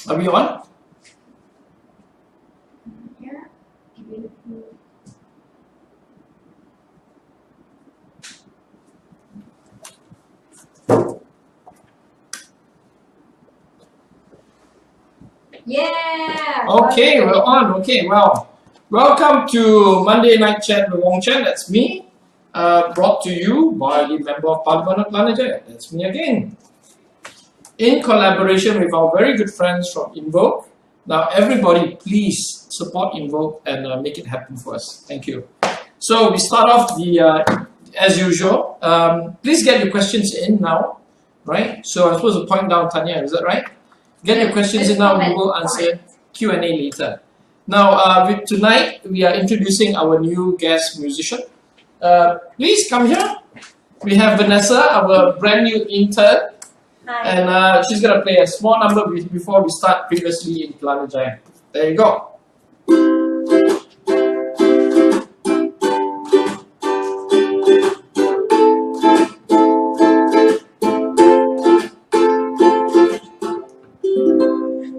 Are we on? Yeah. Yeah. Okay, we're on. Okay, well, welcome to Monday Night Chat with Wong Chen. That's me. Brought to you by the Member of Parliament of Manager. That's me again. In collaboration with our very good friends from Invoke. Now, everybody, please support Invoke and make it happen for us. Thank you. So we start off as usual. Please get your questions in now, right? So I'm supposed to point down Tanya. Is that right? Get your questions in now. We will answer Q&A later. Now, tonight we are introducing our new guest musician. Please come here. We have Vanessa, our brand new intern. Hi. And she's going to play a small number before we start previously in Kelana Jaya. There you go.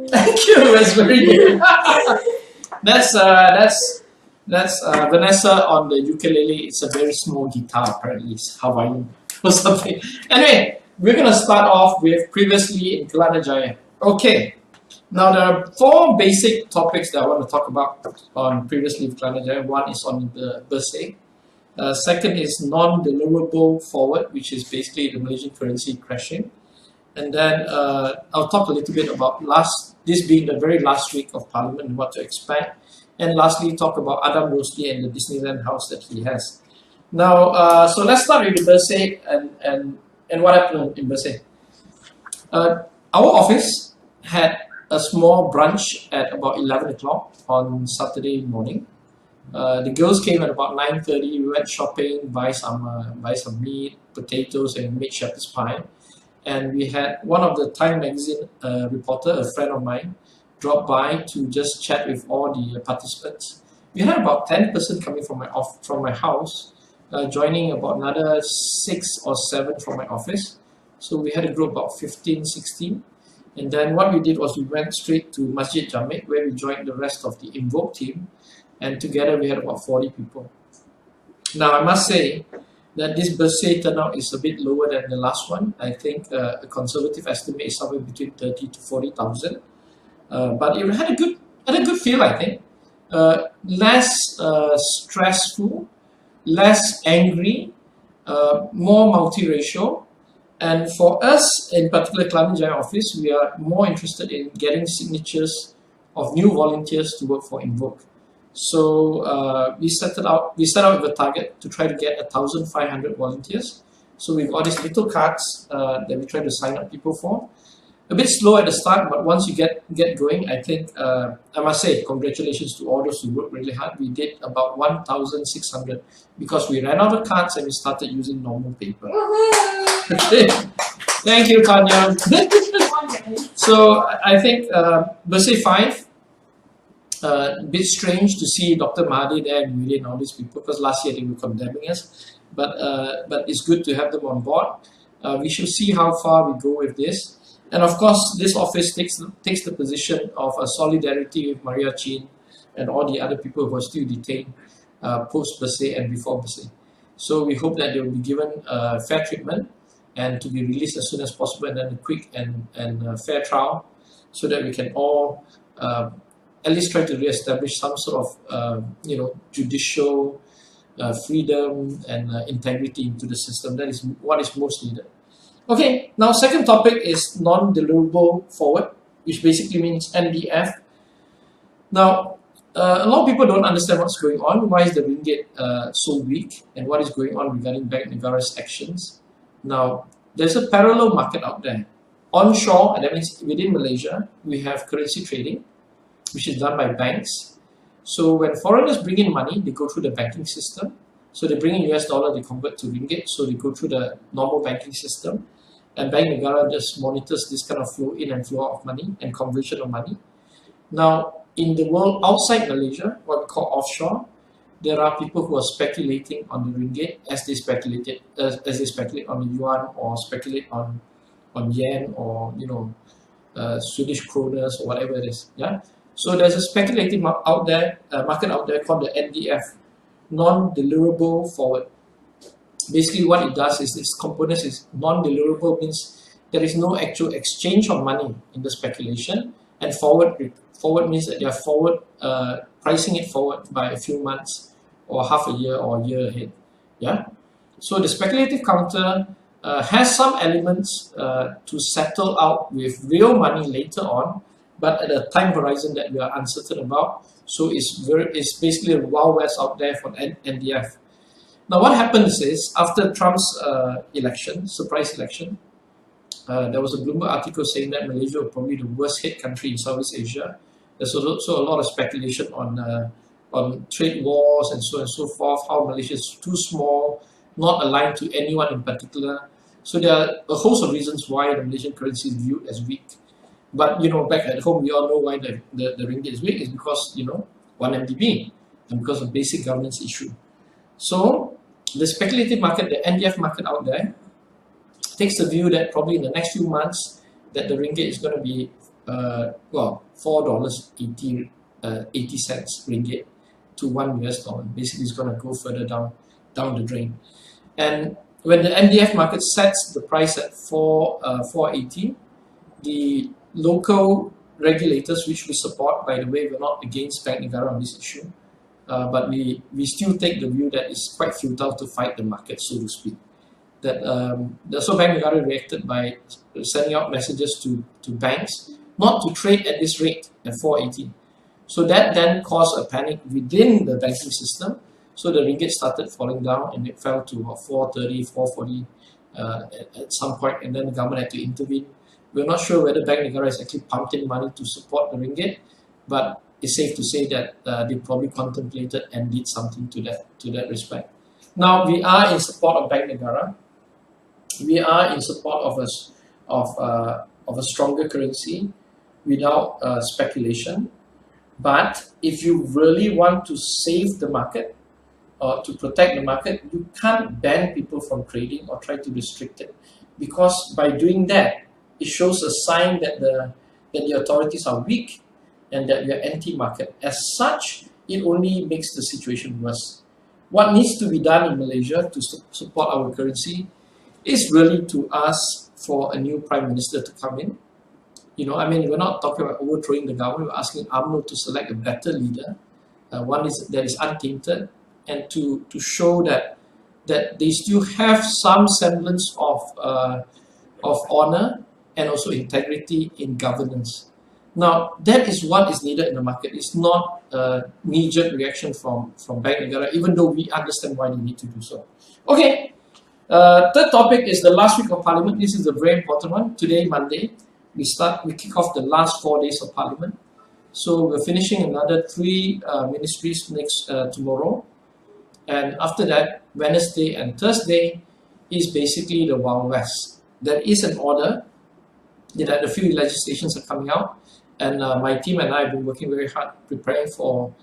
Thank you, that's very good. That's Vanessa on the ukulele. It's a very small guitar, apparently. It's Hawaiian or something. Anyway, we're going to start off with previously in Kelana Jaya. Okay, now there are 4 basic topics that I want to talk about on previously in Kelana Jaya. One is on the Bersih. Second is non-deliverable forward, which is basically the Malaysian currency crashing. And then I'll talk a little bit about this being the very last week of Parliament and what to expect. And lastly, talk about Adam Rosli and the Disneyland house that he has. Now, so let's start with the Bersih and what happened in Bersih. Our office had a small brunch at about 11 o'clock on Saturday morning. The girls came at about 9:30. We went shopping, buy some meat, potatoes, and made shepherd's pie. And we had one of the Time magazine reporter, a friend of mine, drop by to just chat with all the participants. We had about 10 persons coming from my house, joining about another 6 or 7 from my office. So we had a group about 15, 16. And then what we did was we went straight to Masjid Jamek, where we joined the rest of the Invoke team. And together we had about 40 people. Now I must say that this Bersih turnout is a bit lower than the last one. I think a conservative estimate is somewhere between 30 to 40,000. But it had a good feel, I think. Less stressful, less angry, more multiracial. And for us, in particular, Kelana Jaya office, we are more interested in getting signatures of new volunteers to work for Invoke. So we set out with a target to try to get 1,500 volunteers. So we've got these little cards that we try to sign up people for. A bit slow at the start, but once you get going, I think I must say congratulations to all those who worked really hard. We did about 1,600 because we ran out of cards and we started using normal paper. Thank you, Tanya. So I think Bersih 5. A bit strange to see Dr. Mahdi there and William and all these people because last year they were condemning us. But it's good to have them on board. We shall see how far we go with this. And of course, this office takes the position of a solidarity with Maria Chin and all the other people who are still detained post Bersih and before Bersih. So we hope that they will be given fair treatment and to be released as soon as possible, and then a quick and fair trial, so that we can all at least try to re-establish some sort of judicial freedom and integrity into the system. That is what is most needed. Okay, now second topic is non-deliverable forward, which basically means NDF. Now, a lot of people don't understand what's going on. Why is the ringgit so weak, and what is going on regarding Bank Negara's actions? Now, there's a parallel market out there. Onshore, and that means within Malaysia, we have currency trading, which is done by banks. So when foreigners bring in money, they go through the banking system. So they bring in US dollar, they convert to ringgit, so they go through the normal banking system. And Bank Negara just monitors this kind of flow in and flow out of money and conversion of money. Now, in the world outside Malaysia, what we call offshore, there are people who are speculating on the ringgit as they speculate on the yuan or speculate on yen or Swedish kroners or whatever it is. Yeah. So there's a speculative market out there called the NDF, non-deliverable forward. Basically, what it does is this component is non-deliverable, means there is no actual exchange of money in the speculation, and forward means that they are forward pricing it forward by a few months or half a year or a year ahead. Yeah. So the speculative counter has some elements to settle out with real money later on, but at a time horizon that we are uncertain about. So it's basically a wild west out there for NDF. Now what happens is, after Trump's surprise election, there was a Bloomberg article saying that Malaysia was probably the worst hit country in Southeast Asia. There's also a lot of speculation on trade wars and so on and so forth, how Malaysia is too small, not aligned to anyone in particular. So there are a host of reasons why the Malaysian currency is viewed as weak. But back at home, we all know why the ringgit is weak. Is because 1MDB and because of basic governance issue. So the speculative market, the NDF market out there, takes the view that probably in the next few months that the ringgit is going to be $4.80 ringgit to $1 US. Basically, it's going to go further down the drain. And when the NDF market sets the price at 480, the local regulators, which we support, by the way, we're not against Bank Negara on this issue, but we still take the view that it's quite futile to fight the market, so to speak. So Bank Negara reacted by sending out messages to banks not to trade at this rate at 480. So that then caused a panic within the banking system. So the ringgit started falling down and it fell to about 430, 440 at some point, and then the government had to intervene. We're not sure whether Bank Negara has actually pumped in money to support the ringgit, but it's safe to say that they probably contemplated and did something to that respect. Now we are in support of Bank Negara. We are in support of a stronger currency without speculation. But if you really want to save the market or to protect the market, you can't ban people from trading or try to restrict it, because by doing that, it shows a sign that the authorities are weak and that we are anti-market. As such, it only makes the situation worse. What needs to be done in Malaysia to support our currency is really to ask for a new Prime Minister to come in. We're not talking about overthrowing the government. We're asking UMNO to select a better leader, one that is untainted, and to show that they still have some semblance of honor and also integrity in governance. Now, that is what is needed in the market. It's not a knee-jerk reaction from Bank Negara, even though we understand why they need to do so. Okay, third topic is the last week of Parliament. This is a very important one. Today, Monday, we kick off the last 4 days of Parliament. So we're finishing another 3 ministries tomorrow. And after that, Wednesday and Thursday is basically the Wild West. There is an order that a few legislations are coming out, and my team and I have been working very hard preparing for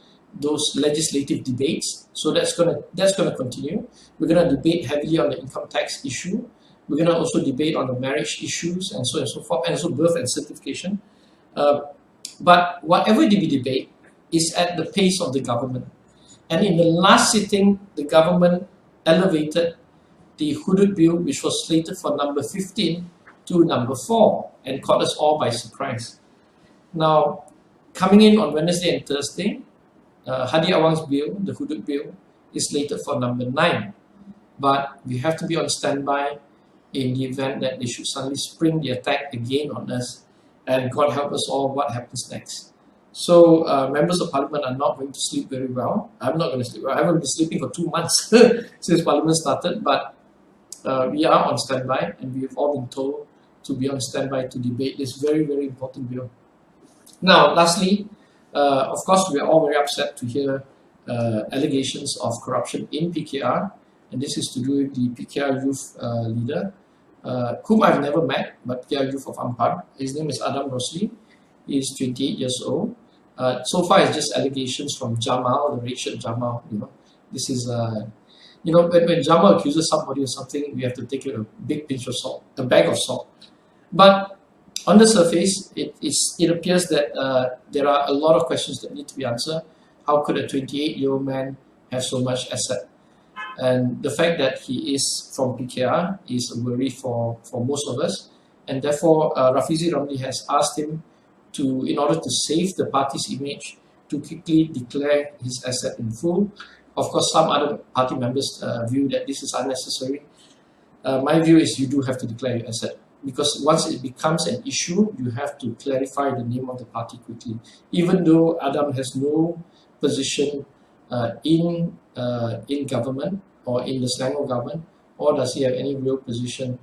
those legislative debates. So that's gonna continue. We're gonna debate heavily on the income tax issue. We're gonna also debate on the marriage issues and so on and so forth, and also birth and certification. But whatever we debate is at the pace of the government. And in the last sitting, the government elevated the Hudud Bill, which was slated for number 15, to number 4, and caught us all by surprise. Now, coming in on Wednesday and Thursday, Hadi Awang's bill, the Hudud Bill, is slated for number 9. But we have to be on standby in the event that they should suddenly spring the attack again on us, and God help us all, what happens next. So members of Parliament are not going to sleep very well. I'm not going to sleep well. I haven't been sleeping for 2 months since Parliament started, but we are on standby, and we have all been told to be on standby to debate this very, very important bill. Now, lastly, of course, we are all very upset to hear allegations of corruption in PKR, and this is to do with the PKR youth leader, whom I've never met, but PKR youth of Ampang. His name is Adam Rosli. He is 28 years old. So far, it's just allegations from Jamal, the Rachel Jamal. This is when Jamal accuses somebody of something, we have to take it a big pinch of salt, a bag of salt. But On the surface, it appears that there are a lot of questions that need to be answered. How could a 28-year-old man have so much asset? And the fact that he is from PKR is a worry for most of us. And therefore, Rafizi Ramli has asked him to, in order to save the party's image, to quickly declare his asset in full. Of course, some other party members view that this is unnecessary. My view is you do have to declare your asset, because once it becomes an issue, you have to clarify the name of the party quickly. Even though Adam has no position in government or in the Selangor government, or does he have any real position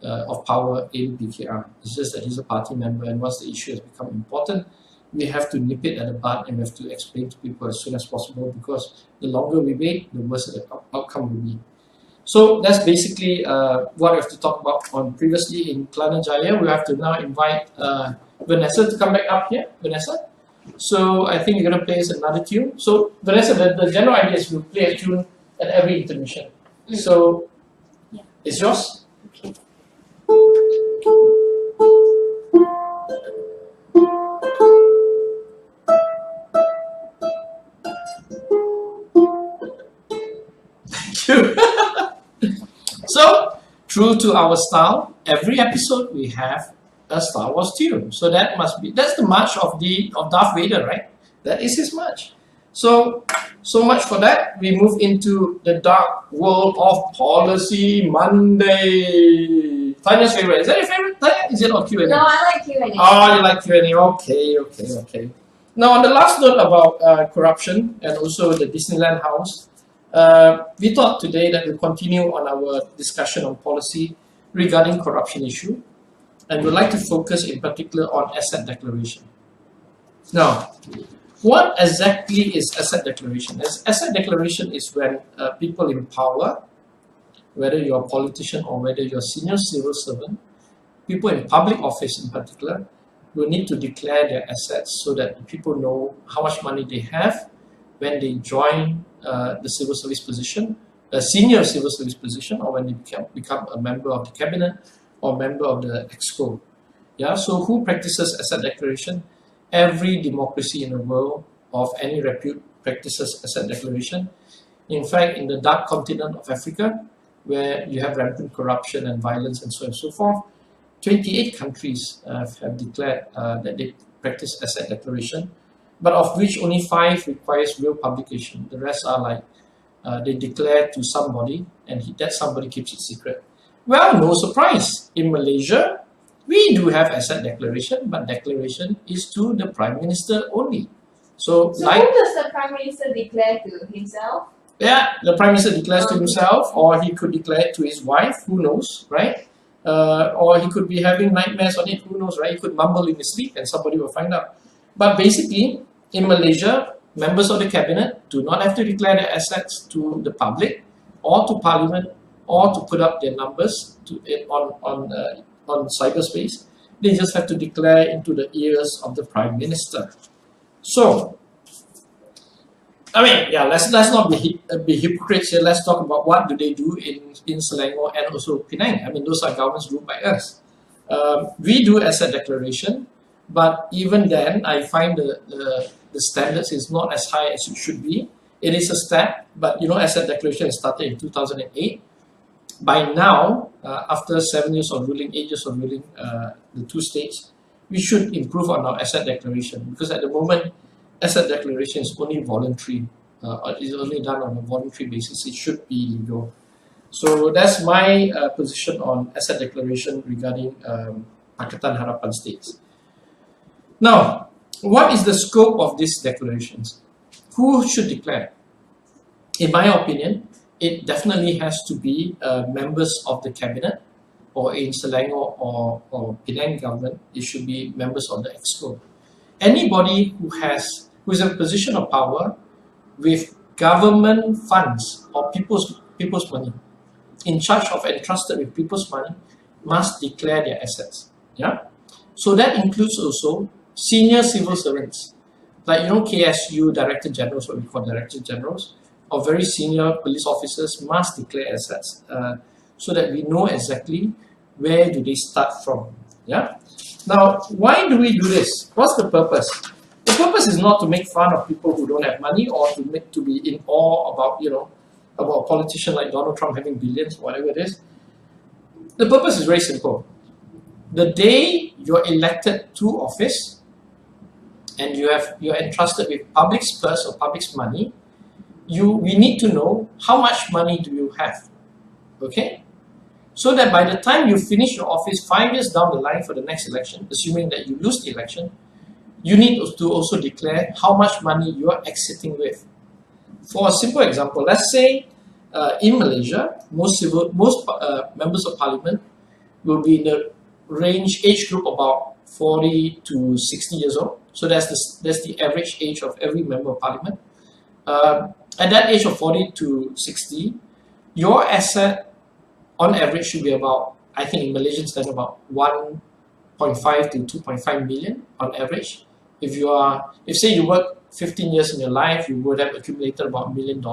of power in PKR? It's just that he's a party member, and once the issue has become important, we have to nip it at the bud and we have to explain to people as soon as possible, because the longer we wait, the worse the outcome will be. So that's basically what we have to talk about on previously in Kelana Jaya. We have to now invite Vanessa to come back up here. Vanessa? So I think you're going to play us another tune. So Vanessa, the general idea is we'll play a tune at every intermission. So it's yours? Okay. Thank you. So, true to our style, every episode we have a Star Wars tune. So that's the march of Darth Vader, right? That is his march. So much for that. We move into the dark world of Policy Monday. Tanya's favorite. Is that your favorite, Tanya? Is it or Q&A? No, I like Q&A. Oh, you like Q&A. Okay. Now, on the last note about corruption and also the Disneyland house, we thought today that we'll continue on our discussion on policy regarding corruption issue, and we'd like to focus in particular on asset declaration. Now, what exactly is asset declaration? Asset declaration is when people in power, whether you're a politician or whether you're a senior civil servant, people in public office in particular, will need to declare their assets so that people know how much money they have when they join the civil service position, a senior civil service position, or when they become a member of the cabinet or member of the exco. Yeah. So who practices asset declaration? Every democracy in the world of any repute practices asset declaration. In fact, in the dark continent of Africa, where you have rampant corruption and violence and so on and so forth, 28 countries have declared that they practice asset declaration, but of which only 5 requires real publication. The rest are like they declare to somebody, and that somebody keeps it secret. Well, no surprise. In Malaysia, we do have asset declaration, but declaration is to the Prime Minister only. So who does the Prime Minister declare to himself? Yeah, the Prime Minister declares to himself, or he could declare it to his wife, who knows, right? Or he could be having nightmares on it, who knows, right? He could mumble in his sleep and somebody will find out. But basically, in Malaysia, members of the cabinet do not have to declare their assets to the public or to parliament or to put up their numbers on cyberspace. They just have to declare into the ears of the Prime Minister. So, I mean, yeah, let's not be hypocrites here. Let's talk about what do they do in Selangor and also Penang. I mean, those are governments ruled by us. We do asset declaration, but even then, I find the standards is not as high as it should be. It is a step, but you know, asset declaration started in 2008. By now, after 7 years of ruling, 8 years of ruling the 2 states, we should improve on our asset declaration, because at the moment, asset declaration is only voluntary. It's only done on a voluntary basis. It should be legal. So that's my position on asset declaration regarding Pakatan Harapan states. Now, what is the scope of these declarations? Who should declare? In my opinion, it definitely has to be members of the cabinet, or in Selangor or Penang government, it should be members of the exco. Anybody who is in a position of power with government funds or people's money, in charge of entrusted with people's money, must declare their assets. Yeah, so that includes also senior civil servants, like KSU director generals, what we call director generals, or very senior police officers must declare assets, so that we know exactly where do they start from. Yeah. Now, why do we do this? What's the purpose? The purpose is not to make fun of people who don't have money or to be in awe about, about a politician like Donald Trump having billions, whatever it is. The purpose is very simple. The day you're elected to office and you're entrusted with public's purse or public's money, we need to know how much money do you have. Okay? So that by the time you finish your office 5 years down the line for the next election, assuming that you lose the election, you need to also declare how much money you are exiting with. For a simple example, let's say in Malaysia, most members of parliament will be in the age group about 40 to 60 years old. So that's the average age of every member of parliament. At that age of 40 to 60, your asset on average should be about, I think in Malaysian standard, about 1.5 to 2.5 million on average. If say you work 15 years in your life, you would have accumulated about $1 million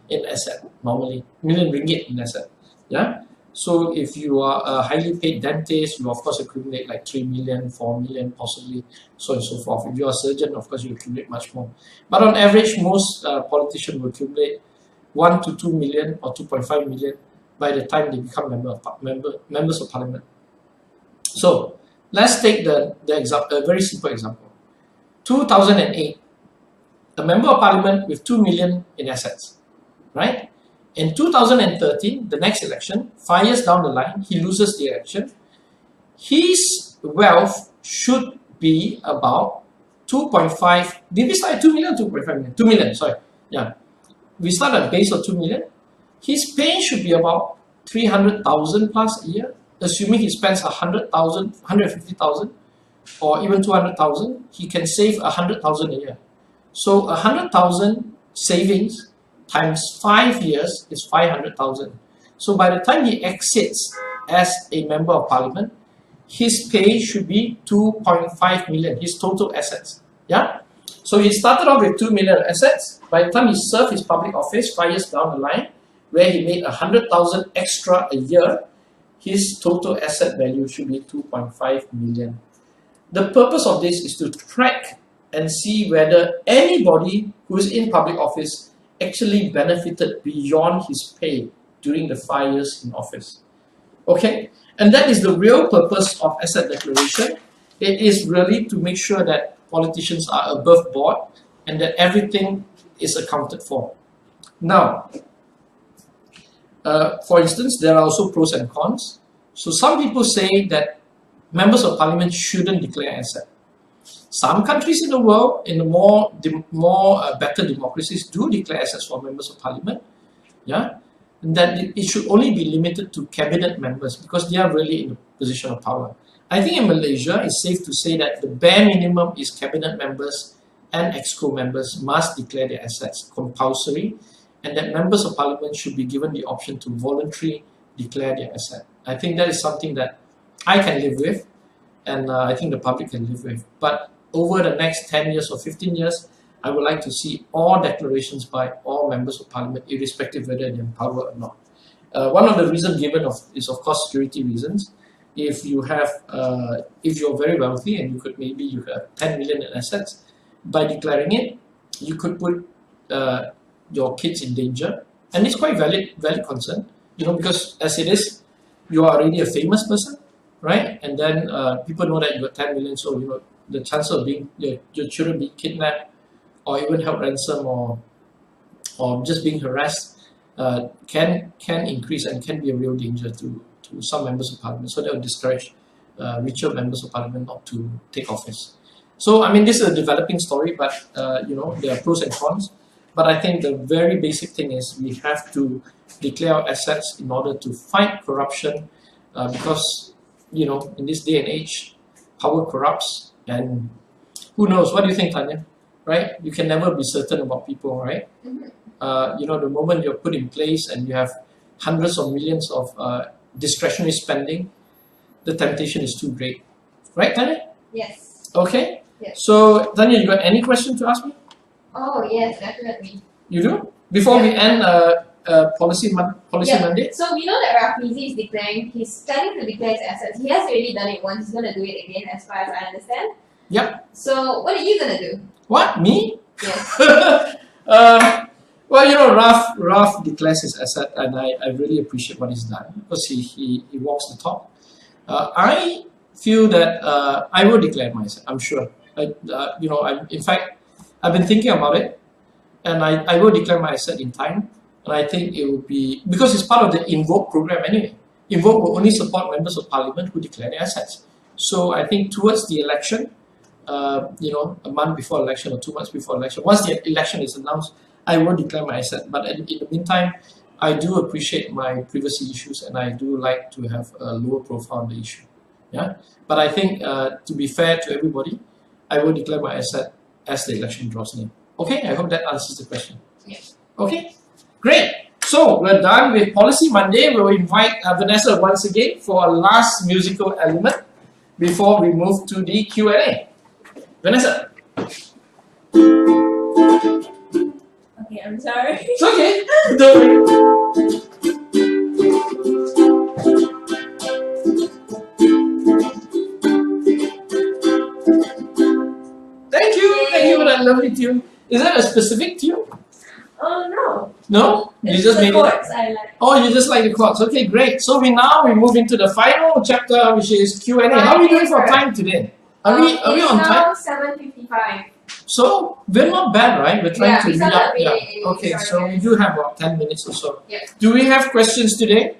in asset normally, million ringgit in asset. Yeah. So if you are a highly paid dentist, you of course accumulate like 3 million, 4 million, possibly so on and so forth. If you're a surgeon, of course you accumulate much more. But on average, most politicians will accumulate 1 to 2 million or 2.5 million by the time they become members of parliament. So let's take the example, a very simple example. 2008, a member of parliament with 2 million in assets, right? In 2013, the next election, 5 years down the line, he loses the election. His wealth should be about 2.5. Did we start at 2 million? 2.5 million. 2 million, sorry. Yeah. We start at a base of 2 million. His pay should be about 300,000 plus a year, assuming he spends 100,000, 150,000, or even 200,000. He can save 100,000 a year. So 100,000 savings times 5 years is 500,000. So by the time he exits as a member of parliament, his pay should be 2.5 million, his total assets. Yeah. So he started off with 2 million assets. By the time he served his public office 5 years down the line, where he made 100,000 extra a year, his total asset value should be 2.5 million. The purpose of this is to track and see whether anybody who is in public office actually benefited beyond his pay during the 5 years in office. Okay? And that is the real purpose of asset declaration. It is really to make sure that politicians are above board and that everything is accounted for. Now, for instance, there are also pros and cons. So some people say that members of parliament shouldn't declare asset. Some countries in the world, in the better democracies, do declare assets for members of parliament. Yeah, and that it should only be limited to cabinet members because they are really in a position of power. I think in Malaysia, it's safe to say that the bare minimum is cabinet members and exco members must declare their assets compulsory, and that members of parliament should be given the option to voluntarily declare their asset. I think that is something that I can live with, and I think the public can live with. But over the next 10 years or 15 years, I would like to see all declarations by all members of parliament, irrespective whether they're in power or not. One of the reasons given is of course security reasons. If you're very wealthy and you have 10 million in assets, by declaring it, you could put your kids in danger, and it's quite valid concern, because as it is, you are already a famous person, right? And then people know that you got 10 million, so the chance of your children being kidnapped or even held ransom or just being harassed can increase and can be a real danger to some members of parliament. So that will discourage richer members of parliament not to take office. So I mean, this is a developing story, but there are pros and cons. But I think the very basic thing is we have to declare our assets in order to fight corruption, because in this day and age, power corrupts. And who knows? What do you think, Tanya? Right? You can never be certain about people, right? Mm-hmm. The moment you're put in place and you have hundreds of millions of discretionary spending, the temptation is too great. Right, Tanya? Yes. Okay. Yes. So, Tanya, you got any question to ask me? Oh, yes, definitely. You do? Before we end, policy mandate? So we know that Rafizi is declaring, he's planning to declare his assets. He has already done it once, he's going to do it again as far as I understand. Yep. So what are you going to do? What? Me? Yes. Well, you know, Raf declares his asset, and I really appreciate what he's done because he walks the talk. I feel that I will declare my asset. I'm sure. In fact, I've been thinking about it, and I will declare my asset in time. And I think it will be because it's part of the Invoke program anyway. Invoke will only support members of parliament who declare their assets. So I think towards the election, a month before election or 2 months before election, once the election is announced, I will declare my asset. But in the meantime, I do appreciate my privacy issues, and I do like to have a lower profile on the issue. Yeah. But I think to be fair to everybody, I will declare my asset as the election draws near. Okay. I hope that answers the question. Yes. Okay. Great. So we're done with Policy Monday. We'll invite Vanessa once again for a last musical element before we move to the Q&A. Vanessa. Okay, I'm sorry. It's okay. Don't worry. Thank you. Thank you for that lovely tune. Is that a specific tune? Oh no. No? You It's just the made chords it. I like. Oh, you just like the chords. Okay, great. So we move into the final chapter, which is Q&A. How are we doing for time today? Are we on time? It's now 7:55. So we're not bad, right? We're trying to we read started up. a bit Yeah. late, Okay, sorry, so we guys. do have about 10 minutes or so. Yeah. Do we have questions today?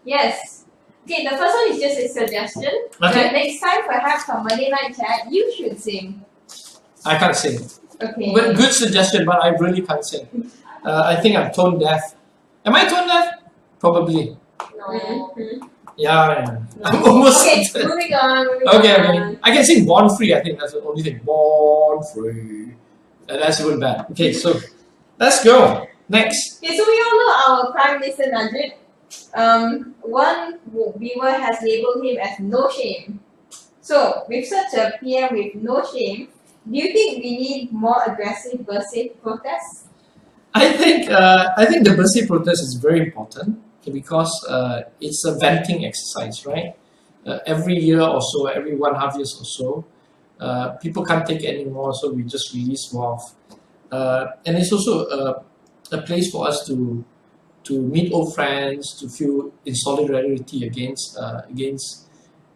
Yes. Okay, the first one is just a suggestion. Okay. That next time, perhaps on Monday night chat, you should sing. I can't sing. Okay. But good suggestion, but I really can't sing. I think I'm tone deaf. Am I tone deaf? Probably. No. Yeah. I'm almost. Okay, moving on. Okay. I can sing Born Free. I think that's the only thing. Born Free. That's even bad. Okay, so let's go. Next. Okay, so we all know our Prime Minister Najib. One viewer has labelled him as no shame. So, with such a PM with no shame, do you think we need more aggressive Bersih protests? I think the Bersih protest is very important because it's a venting exercise, right? Every year or so, every 1.5 years or so, people can't take it anymore, so we just release more. And it's also a place for us to meet old friends, to feel in solidarity against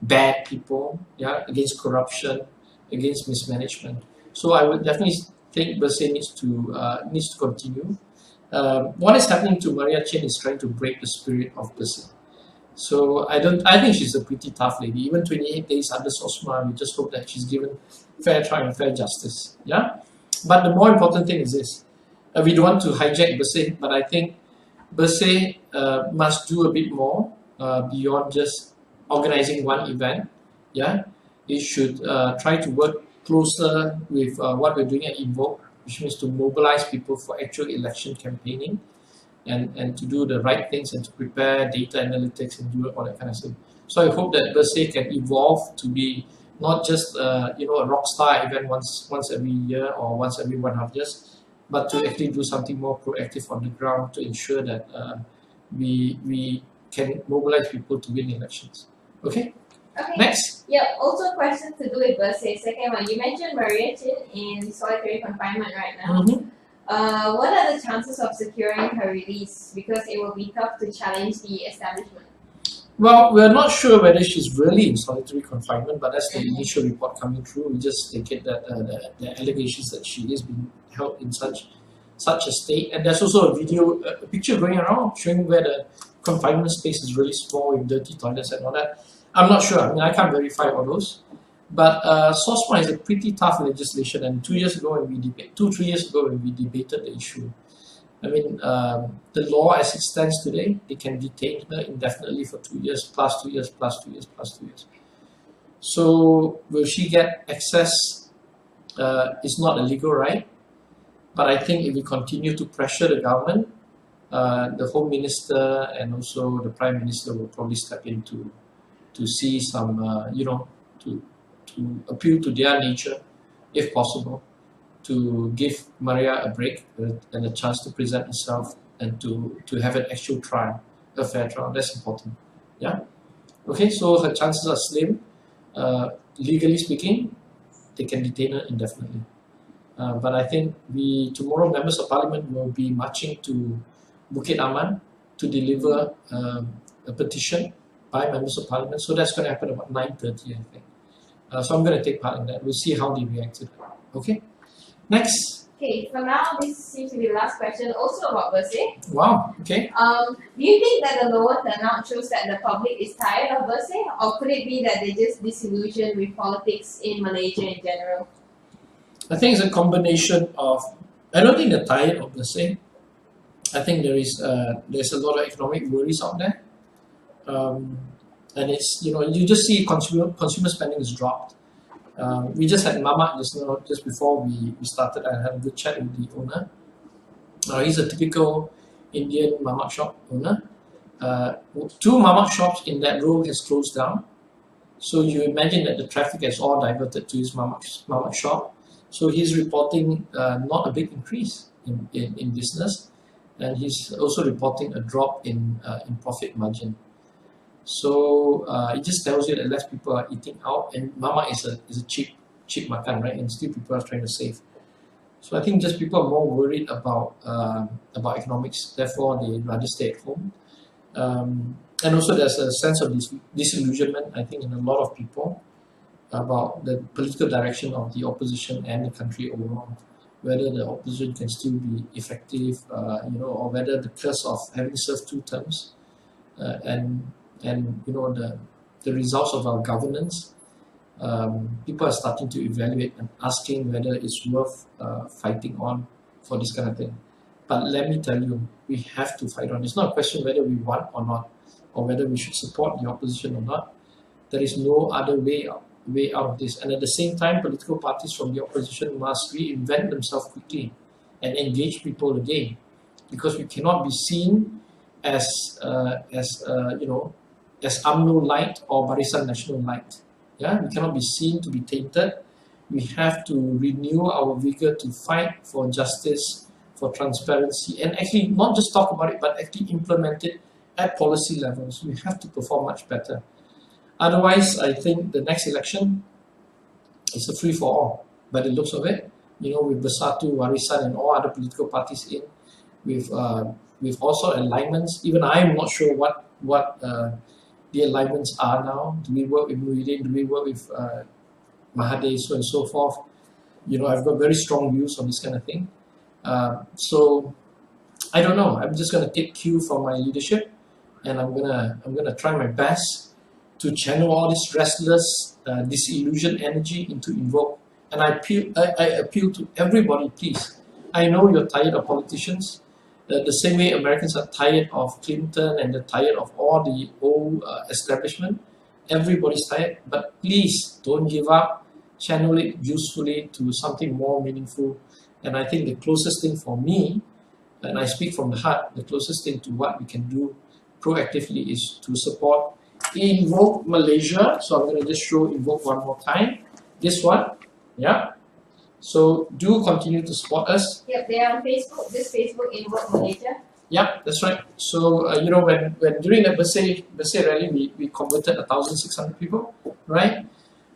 bad people, yeah, against corruption, against mismanagement. So I would definitely think Bersih needs to continue. What is happening to Maria Chen is trying to break the spirit of Bersih. So I think she's a pretty tough lady. Even 28 days under Sosma, we just hope that she's given fair trial and fair justice. Yeah. But the more important thing is this: we don't want to hijack Bersih, but I think Bersih must do a bit more beyond just organizing one event. Yeah, it should try to work closer with what we're doing at Invoke, which means to mobilize people for actual election campaigning and to do the right things and to prepare data analytics and do all that kind of stuff. So I hope that Bersih can evolve to be not just a rock star event once every year or once every 1.5 years, but to actually do something more proactive on the ground to ensure that we can mobilize people to win elections. Okay? Okay. Next. Yeah, also question to do with Bersih. Second one, you mentioned Maria Chin in solitary confinement right now. Mm-hmm. What are the chances of securing her release? Because it will be tough to challenge the establishment. Well, we're not sure whether she's really in solitary confinement, but that's the initial report coming through. We just take it that the allegations that she is being held in such a state. And there's also a picture going around showing where the confinement space is really small with dirty toilets and all that. I'm not sure. I mean, I can't verify all those. But SOSMA is a pretty tough legislation. And 3 years ago when we debated the issue, I mean, the law as it stands today, they can detain her indefinitely for 2 years, plus 2 years, plus 2 years, plus 2 years. So will she get access? It's not a legal right. But I think if we continue to pressure the government, the Home Minister and also the Prime Minister will probably step in to see some, to appeal to their nature, if possible, to give Maria a break and a chance to present herself and to have an actual trial, a fair trial. That's important. Yeah. Okay, so her chances are slim. Legally speaking, they can detain her indefinitely. But I think tomorrow members of parliament will be marching to Bukit Aman to deliver a petition by members of parliament. So that's going to happen about 9:30, I think. So I'm going to take part in that. We'll see how they react to that. Okay. Next. Okay, for now, this seems to be the last question, also about Bersih. Wow. Okay. Do you think that the lower turnout shows that the public is tired of Bersih, or could it be that they're just disillusioned with politics in Malaysia in general? I think it's a combination of. I don't think they're tired of Bersih. I think there's a lot of economic worries out there, and it's you just see consumer spending has dropped. We just had Mamak just before we started. I had a good chat with the owner. He's a typical Indian Mamak shop owner. 2 Mamak shops in that row has closed down. So you imagine that the traffic has all diverted to his Mamak shop. So he's reporting not a big increase in business, and he's also reporting a drop in profit margin. So it just tells you that less people are eating out, and Mama is a cheap makan, right? And still people are trying to save. So I think just people are more worried about economics. Therefore, they rather stay at home. And also there's a sense of disillusionment, I think, in a lot of people about the political direction of the opposition and the country overall. Whether the opposition can still be effective, or whether the curse of having served 2 terms and the results of our governance, people are starting to evaluate and asking whether it's worth fighting on for this kind of thing. But let me tell you, we have to fight on. It's not a question whether we want or not, or whether we should support the opposition or not. There is no other way out of this. And at the same time, political parties from the opposition must reinvent themselves quickly and engage people again, because we cannot be seen as UMNO light or Barisan Nasional light. Yeah, we cannot be seen to be tainted. We have to renew our vigor to fight for justice, for transparency, and actually not just talk about it, but actually implement it at policy levels. We have to perform much better. Otherwise, I think the next election is a free-for-all by the looks of it. With Bersatu, Warisan, and all other political parties in, with all sorts of alignments. Even I am not sure what the alignments are now. Do we work with Muhyiddin? Do we work with Mahathir, so and so forth? I've got very strong views on this kind of thing. So I don't know. I'm just gonna take cue from my leadership, and I'm gonna try my best to channel all this restless, disillusioned energy into Invoke. And I appeal to everybody, please. I know you're tired of politicians. The same way Americans are tired of Clinton and they're tired of all the old establishment. Everybody's tired, but please don't give up. Channel it usefully to something more meaningful. And I think the closest thing for me, and I speak from the heart, the closest thing to what we can do proactively is to support Invoke Malaysia. So I'm going to just show Invoke one more time. This one, yeah. So do continue to support us. Yep, they are on Facebook. This Facebook Invoke Malaysia. Yeah, that's right. So when during the Bersih rally, we converted 1,600 people, right?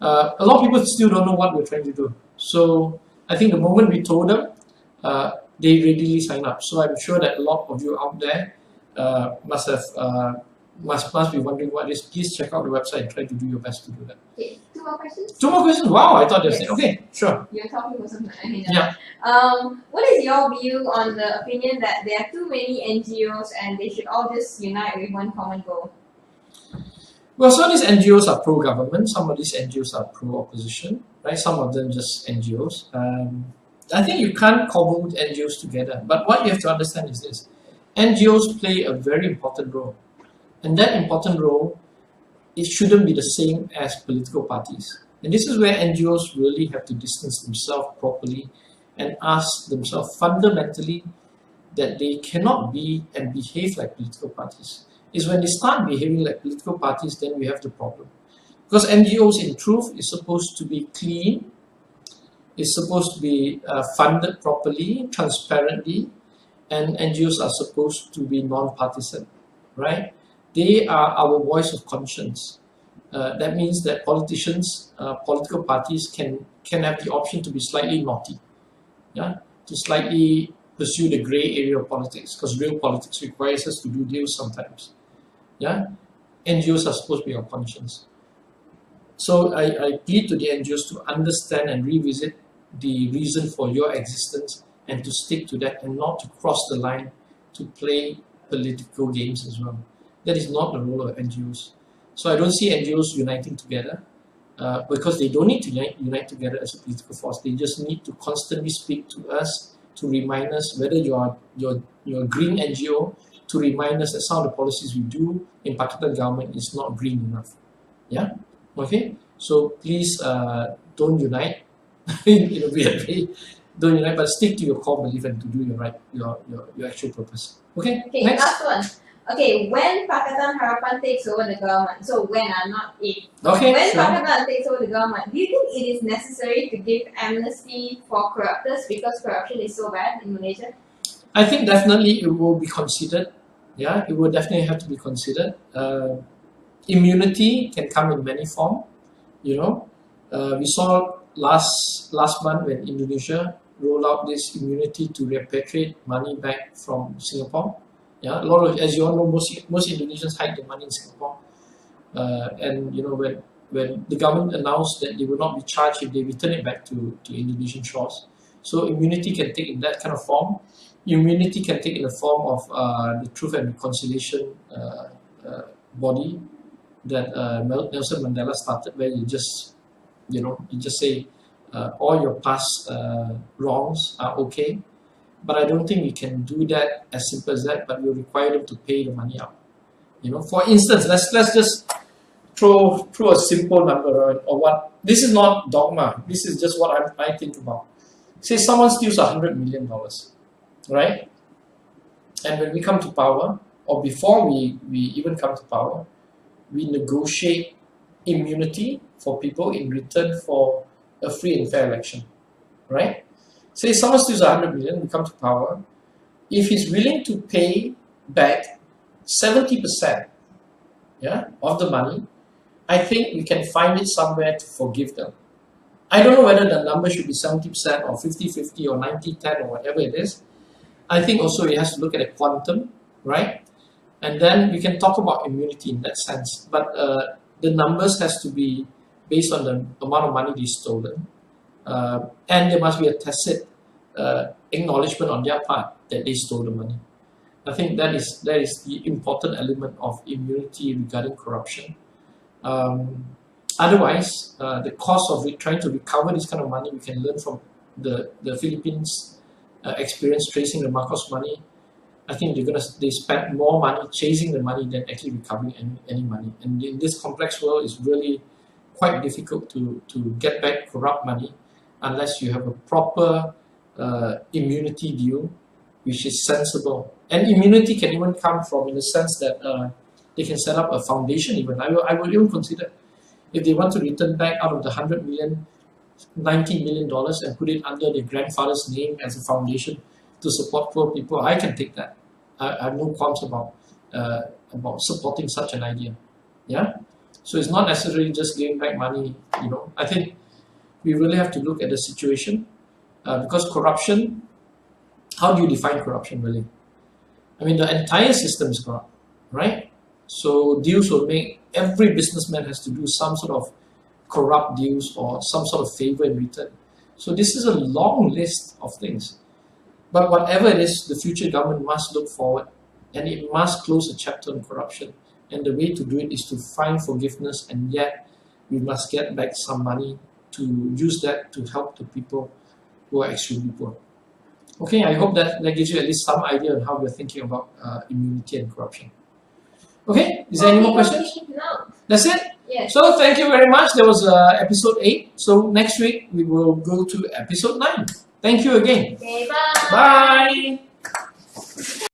A lot of people still don't know what we're trying to do. So I think the moment we told them, they readily sign up. So I'm sure that a lot of you out there must be wondering what it is. Please check out the website and try to do your best to do that. Okay, 2 more questions? 2 more questions? Wow, I thought yes. Okay, sure. You're talking for some time. Yeah. What is your view on the opinion that there are too many NGOs and they should all just unite with one common goal? Well, some of these NGOs are pro-government, some of these NGOs are pro-opposition, right? Some of them just NGOs. I think you can't cobble NGOs together, but what you have to understand is this. NGOs play a very important role. And that important role, it shouldn't be the same as political parties. And this is where NGOs really have to distance themselves properly and ask themselves fundamentally that they cannot be and behave like political parties. It's when they start behaving like political parties, then we have the problem. Because NGOs, in truth, is supposed to be clean, is supposed to be funded properly, transparently, and NGOs are supposed to be non-partisan, right? They are our voice of conscience. That means that politicians, political parties can have the option to be slightly naughty, yeah, to slightly pursue the grey area of politics, because real politics requires us to do deals sometimes, yeah. NGOs are supposed to be our conscience. So I plead to the NGOs to understand and revisit the reason for your existence and to stick to that and not to cross the line to play political games as well. That is not the role of NGOs. So I don't see NGOs uniting together because they don't need to unite together as a political force. They just need to constantly speak to us to remind us whether you're a green NGO, to remind us that some of the policies we do in Pakistan government is not green enough. Yeah? Okay? So please don't unite in a weird way. Don't unite, but stick to your core belief and to do your actual purpose. Okay? Okay, next. last one. Okay, when Pakatan Harapan takes over the government, so when, not if. Okay, when sure. Pakatan takes over the government, do you think it is necessary to give amnesty for corruptors because corruption is so bad in Malaysia? I think definitely it will be considered. Yeah, it will definitely have to be considered. Immunity can come in many forms. You know, we saw last month when Indonesia rolled out this immunity to repatriate money back from Singapore. Yeah, a lot of, as you all know, most Indonesians hide their money in Singapore, and you know when the government announced that they will not be charged if they return it back to Indonesian shores. So immunity can take in that kind of form. Immunity can take in the form of the Truth and Reconciliation body that Nelson Mandela started, where you just say all your past wrongs are okay. But I don't think we can do that as simple as that, but we'll require them to pay the money out. You know, for instance, let's just throw a simple number or what. This is not dogma. This is just what I think about. Say someone steals $100 million, right? And when we come to power, or before we even come to power, we negotiate immunity for people in return for a free and fair election, right? Say someone steals $100 million, we come to power. If he's willing to pay back 70%, yeah, of the money, I think we can find it somewhere to forgive them. I don't know whether the number should be 70% or 50-50 or 90-10 or whatever it is. I think also it has to look at a quantum, right? And then we can talk about immunity in that sense. But the numbers has to be based on the amount of money they stolen. And there must be a tacit acknowledgement on their part that they stole the money. I think that is the important element of immunity regarding corruption. Otherwise, the cost of trying to recover this kind of money, we can learn from the Philippines' experience tracing the Marcos money. I think they spent more money chasing the money than actually recovering any money. And in this complex world, it's really quite difficult to get back corrupt money unless you have a proper immunity deal, which is sensible. And immunity can even come from in the sense that they can set up a foundation even. I would even consider if they want to return back out of the $100 million, $90 million and put it under their grandfather's name as a foundation to support poor people, I can take that. I have no qualms about supporting such an idea. Yeah? So it's not necessarily just giving back money, you know. I think we really have to look at the situation because corruption, how do you define corruption really? I mean, the entire system is corrupt, right? So deals will make, every businessman has to do some sort of corrupt deals or some sort of favor in return. So this is a long list of things. But whatever it is, the future government must look forward and it must close a chapter on corruption. And the way to do it is to find forgiveness, and yet we must get back some money to use that to help the people who are extremely poor. Okay, I hope that gives you at least some idea on how we're thinking about immunity and corruption. Okay, is there any more questions? No. That's it? Yes. So thank you very much. That was episode 8. So next week we will go to episode 9. Thank you again. Okay, bye. Bye.